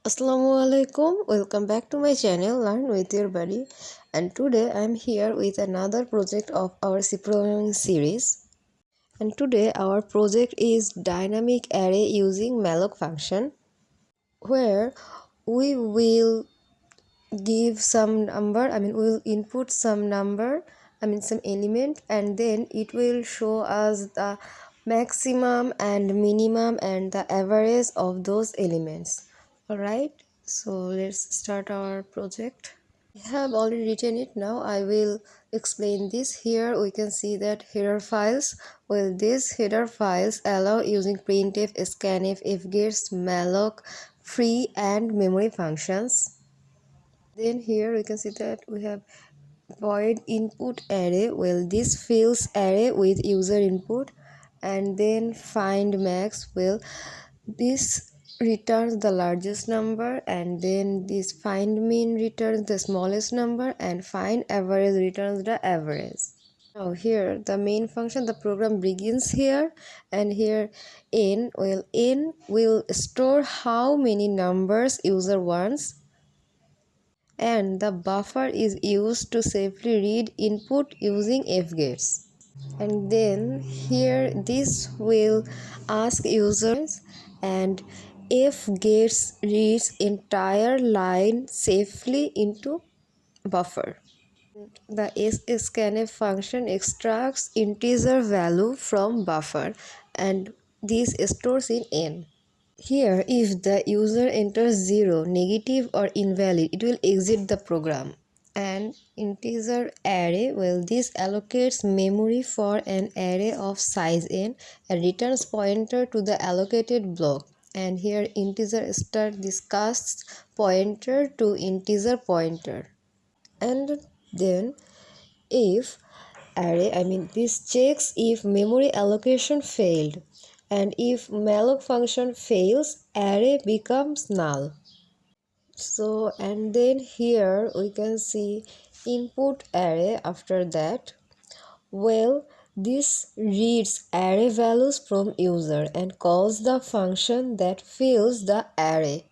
Assalamualaikum, welcome back to my channel Learn with Your Buddy, and today I'm here with another project of our C programming series. And today our project is dynamic array using malloc function, where we will give some number, we'll input some number, some element, and then it will show us the maximum and minimum and the average of those elements. Alright, so let's start our project. I have already written it. Now I will explain this. Here we can see that header files. Well, these header files allow using printf, scanf, fgets, malloc, free and memory functions. Then here we can see that we have void input array. Well, this fills array with user input, and then find max. Well, this returns the largest number, and then this find min returns the smallest number, and find average returns the average. Now here the main function, the program begins here, and here n will store how many numbers user wants, and the buffer is used to safely read input using fgets. And then here this will ask users, and fgets reads entire line safely into buffer. The sscanf function extracts integer value from buffer, and this stores in n. Here, if the user enters 0, negative or invalid, it will exit the program. And integer array, well, this allocates memory for an array of size n and returns pointer to the allocated block. And here integer star discasts pointer to integer pointer. And then if array, this checks if memory allocation failed, and if malloc function fails, array becomes null. So, and then here we can see input array. After that, well, this reads array values from user and calls the function that fills the array.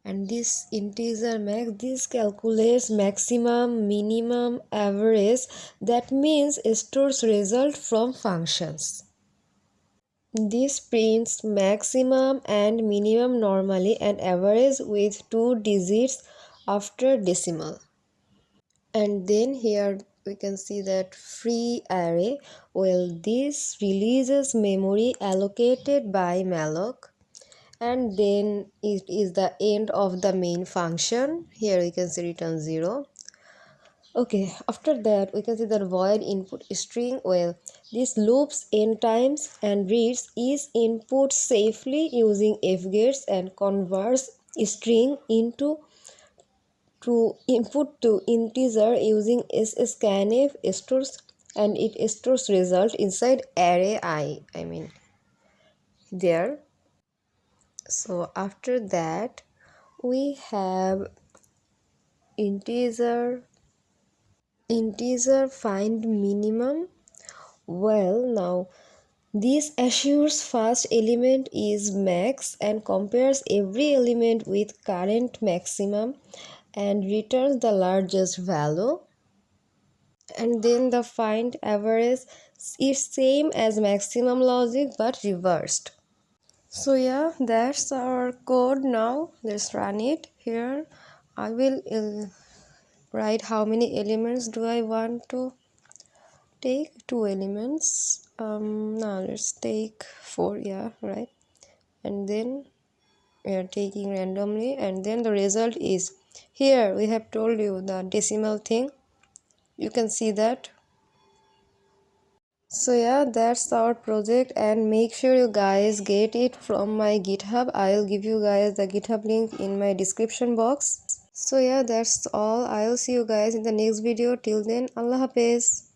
And this integer max, this calculates maximum, minimum, average. That means it stores result from functions. This prints maximum and minimum normally and average with 2 digits after decimal. And then here we can see that free array. Well, this releases memory allocated by malloc, and then it is the end of the main function. Here we can see return 0. Okay, after that we can see that void input string. Well, this loops n times and reads each input safely using fgets and converts string into input to integer using sscanf, stores, and it stores result inside array there. So after that we have integer find minimum. Well, now this assures first element is max and compares every element with current maximum and returns the largest value. And then the find average is same as maximum logic but reversed. So yeah, that's our code. Now let's run it. Here I will write how many elements do I want to take. 2 elements. Now let's take 4. Yeah, right. And then we are taking randomly, and then the result is here. We have told you the decimal thing. You can see that. So yeah, that's our project, and make sure you guys get it from my GitHub. I'll give you guys the GitHub link in my description box. So yeah, that's all. I'll see you guys in the next video. Till then, Allah Hafiz.